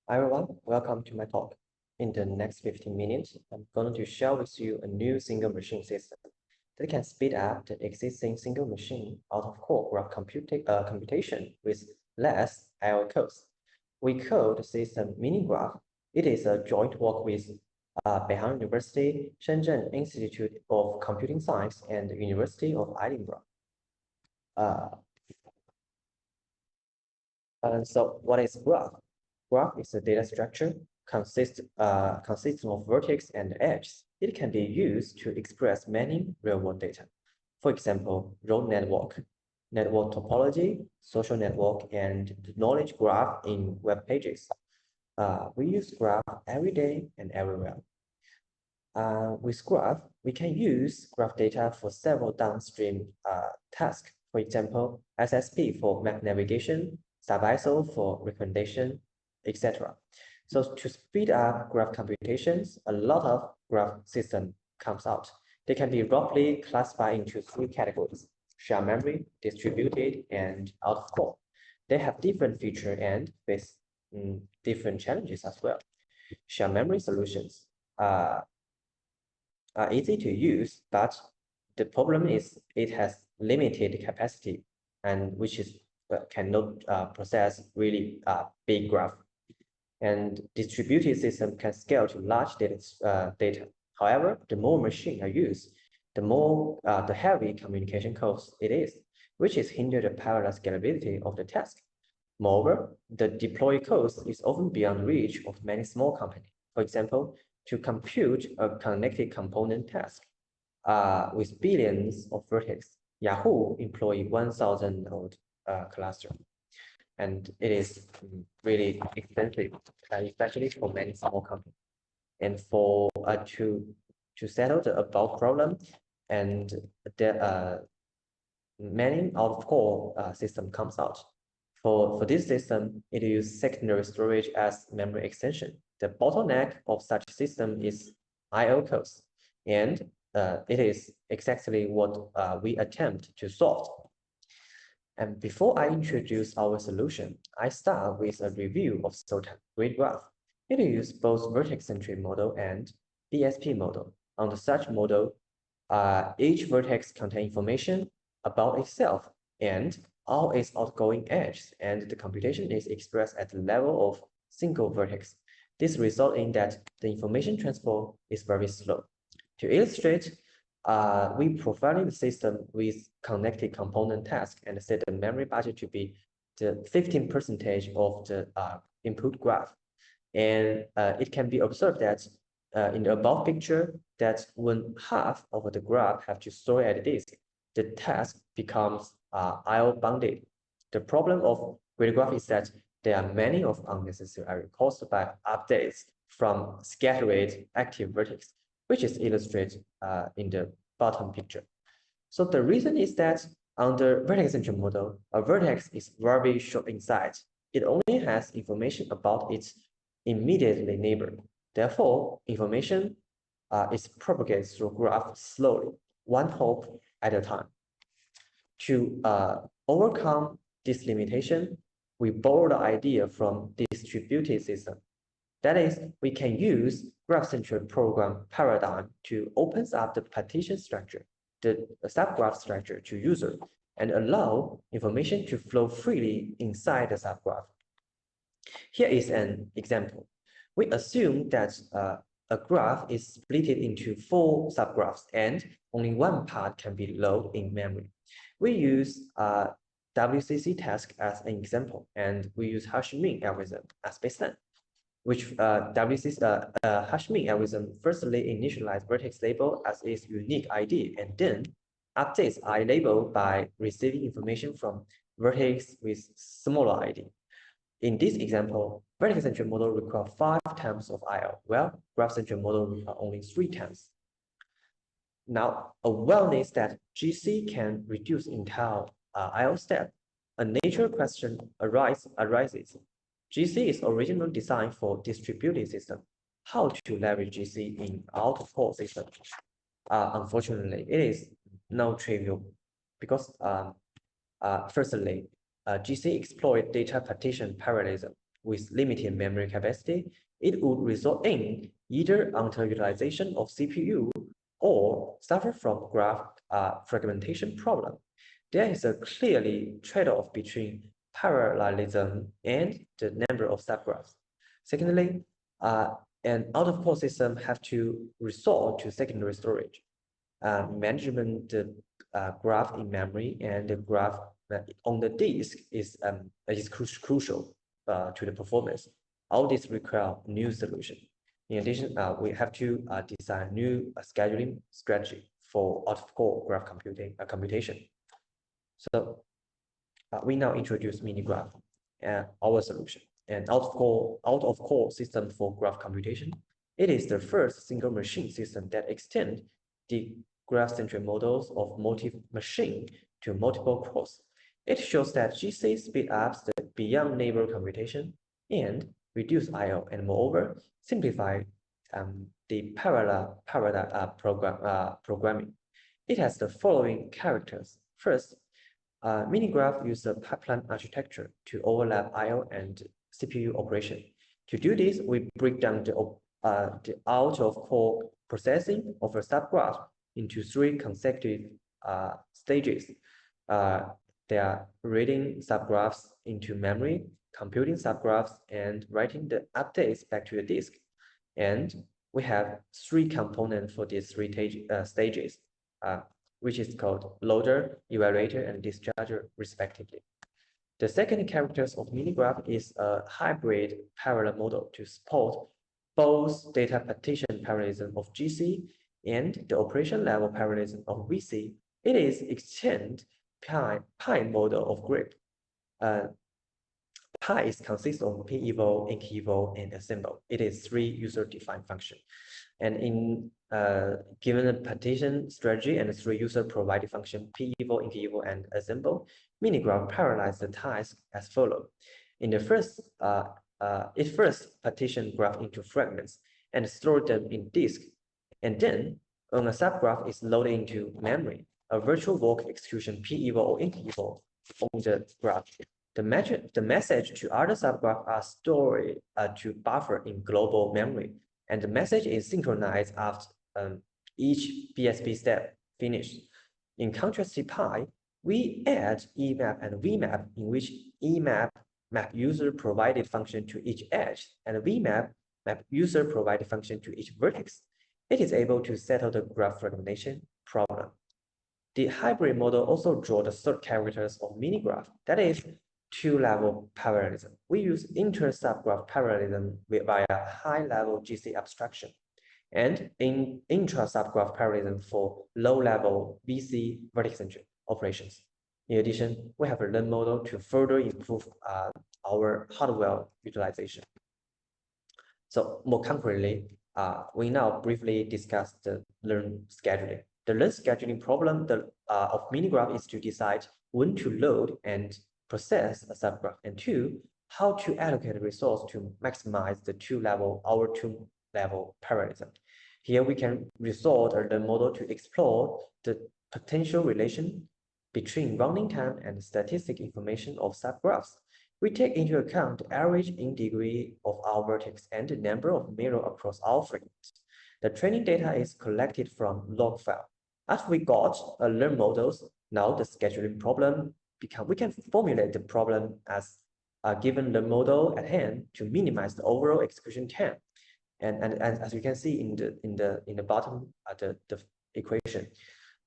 Hi everyone, welcome to my talk. In the next 15 minutes, I'm going to share with you a new single machine system that can speed up the existing single machine out-of-core graph computation with less I/O costs. We call the system mini-graph. It is a joint work with Beihang University, Shenzhen Institute of Computing Science, and the University of Edinburgh. So what is graph? Graph is a data structure consisting of vertex and edges. It can be used to express many real-world data. For example, road network topology, social network, and the knowledge graph in web pages. We use graph every day and everywhere. With graph, we can use graph data for several downstream tasks. For example, SSP for map navigation, SubISO for recommendation, etc. So to speed up graph computations, a lot of graph system comes out. They can be roughly classified into three categories: shared memory, distributed, and out-of-core. They have different features and face different challenges as well. Shared memory solutions are easy to use, but the problem is it has limited capacity and which is cannot process really big graph. And distributed system can scale to large data. However, the more machines are used, the heavy communication cost it is, which is hinder the parallel scalability of the task. Moreover, the deploy cost is often beyond reach of many small companies. For example, to compute a connected component task with billions of vertex, Yahoo employ 1,000 node cluster, and it is really expensive, especially for many small companies. And for to settle the above problem, and the many out-of-core system comes out. For this system, it uses secondary storage as memory extension. The bottleneck of such system is I/O cost, and it is exactly what we attempt to solve. And before I introduce our solution, I start with a review of Sultan Grid Graph. It uses both vertex-centric model and BSP model. Under such model, each vertex contains information about itself and all its outgoing edges, and the computation is expressed at the level of single vertex. This results in that the information transfer is very slow. To illustrate, we provided the system with connected component task and set the memory budget to be the 15% of the input graph. And it can be observed that in the above picture, that when half of the graph have to store at disk, the task becomes I/O bounded. The problem of grid graph is that there are many of unnecessary error caused by updates from scattered active vertex, which is illustrated in the bottom picture. So the reason is that under vertex-centric model, a vertex is very short in size. It only has information about its immediately neighbor. Therefore, information is propagated through graph slowly, one hop at a time. To overcome this limitation, we borrow the idea from distributed system. That is, we can use graph-centric program paradigm to open up the partition structure, the subgraph structure to user, and allow information to flow freely inside the subgraph. Here is an example. We assume that a graph is split into 4 subgraphs and only one part can be loaded in memory. We use WCC task as an example, and we use Hashmin algorithm as baseline, which Hashmin algorithm firstly initialize vertex label as its unique ID, and then updates I label by receiving information from vertex with smaller ID. In this example, vertex-centric model require 5 times of I/O, while graph-centric model require only 3 times. Now, a awareness that GC can reduce entire I/O step, a natural question arises. GC is originally designed for distributed system. How to leverage GC in out-of-core system? Unfortunately, it is not trivial because firstly, GC exploit data partition parallelism. with limited memory capacity, it would result in either underutilization of CPU or suffer from graph fragmentation problem. There is a clearly trade-off between parallelism and the number of subgraphs. Secondly, an out-of-core system have to resort to secondary storage. Management the graph in memory and the graph on the disk is crucial to the performance. All this require new solution. In addition, we have to design new scheduling strategy for out-of-core graph computation. So we now introduce minigraph, our solution, an out-of-core system for graph computation. It is the first single machine system that extends the graph-centric models of multi-machine to multiple cores. It shows that GC speed ups the beyond neighbor computation and reduce I/O, and moreover simplify the parallel programming. It has the following characters. First, minigraph use a pipeline architecture to overlap I/O and CPU operation. To do this, we break down the out-of-core processing of a subgraph into 3 consecutive stages. They are reading subgraphs into memory, computing subgraphs, and writing the updates back to the disk. And we have 3 components for these 3 stages, which is called loader, evaluator, and discharger, respectively. The second characters of minigraph is a hybrid parallel model to support both data partition parallelism of GC and the operation level parallelism of VC. It is extend pi model of grip. Pi consists of peval, enkeval, and assemble. It is 3 user-defined functions. And in given a partition strategy and 3 user-provided function, peval, enkeval, and assemble, minigraph parallelize the task as follows. In the first, it first partition graph into fragments and store them in disk. And then, when a subgraph is loaded into memory, a virtual work execution peval or enkeval on the graph. The message to other subgraphs are stored to buffer in global memory, and the message is synchronized after each BSP step finished. In contrast to Pi, we add EMAP and VMAP, in which EMAP map user provided function to each edge, and VMAP map user provided function to each vertex. It is able to settle the graph fragmentation problem. The hybrid model also draws the third characters of minigraph, that is 2-level parallelism. We use inter-subgraph parallelism via high-level GC abstraction, and in intra-subgraph parallelism for low-level VC vertex-centric operations. In addition, we have a learn model to further improve our hardware utilization. So more concretely, we now briefly discuss the learn scheduling. The learn scheduling problem of minigraph is to decide when to load and process a subgraph, and 2, how to allocate resource to maximize our 2-level parallelism. Here we can resort to the model to explore the potential relation between running time and statistic information of subgraphs. We take into account the average in degree of our vertex and the number of mirrors across our fragments. The training data is collected from log file. As we got learn models, now the scheduling problem we can formulate the problem as given the model at hand to minimize the overall execution time. And as you can see in the bottom the equation,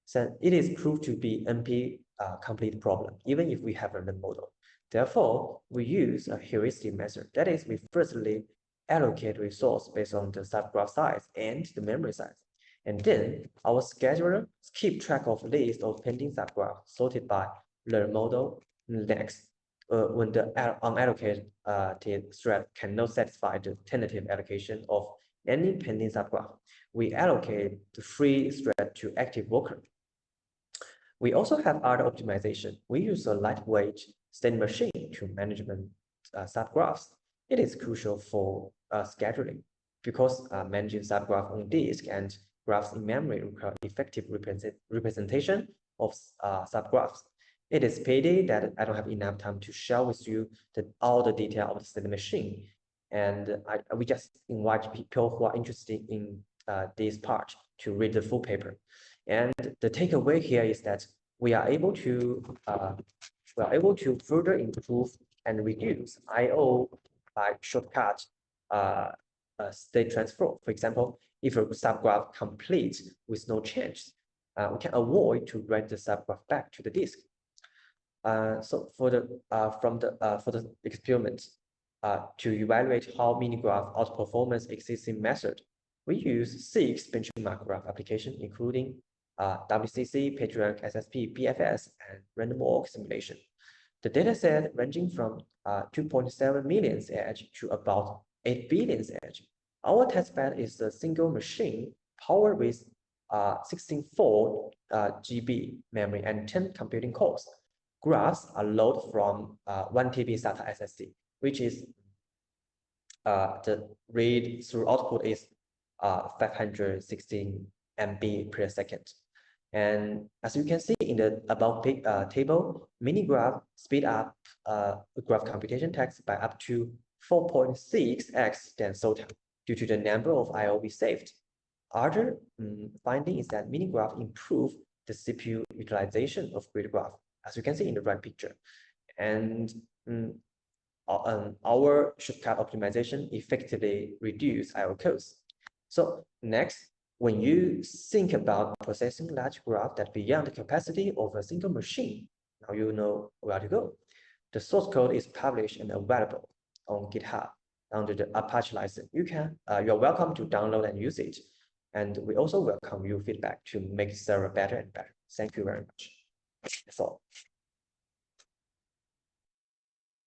so it is proved to be NP complete problem even if we have a learn model. Therefore, we use a heuristic method. That is, we firstly allocate resource based on the subgraph size and the memory size. And then our scheduler keep track of list of pending subgraphs sorted by learn model. Next, when the unallocated thread cannot satisfy the tentative allocation of any pending subgraph, we allocate the free thread to active worker. We also have other optimization. We use a lightweight state machine to management subgraphs. It is crucial for scheduling because managing subgraph on disk and graphs in memory require effective representation of subgraphs. It is pity that I don't have enough time to share with you all the detail of the state machine. And we just invite people who are interested in this part to read the full paper. And the takeaway here is that we are able to further improve and reduce I/O by shortcut state transfer. For example, if a subgraph completes with no change, we can avoid to write the subgraph back to the disk. So for the experiment, to evaluate how minigraph outperformance existing method, we use 6 benchmark graph applications, including WCC, PageRank, SSP, BFS, and random walk simulation. The dataset ranging from 2.7 million edge to about 8 billion edge. Our testbed is a single machine powered with 16.4 GB memory and 10 computing cores. Graphs are loaded from 1 TB SATA SSD, which is the read through output is 516 MB per second. And as you can see in the above table, minigraph speed up graph computation takes by up to 4.6x than SOTA due to the number of I/O we saved. Other finding is that minigraph improve the CPU utilization of grid graph, as you can see in the right picture. And our shortcut optimization effectively reduce I/O costs. So next, when you think about processing large graph that beyond the capacity of a single machine, now you know where to go. The source code is published and available on GitHub under the Apache license. You're welcome to download and use it. And we also welcome your feedback to make the server better and better. Thank you very much. That's all.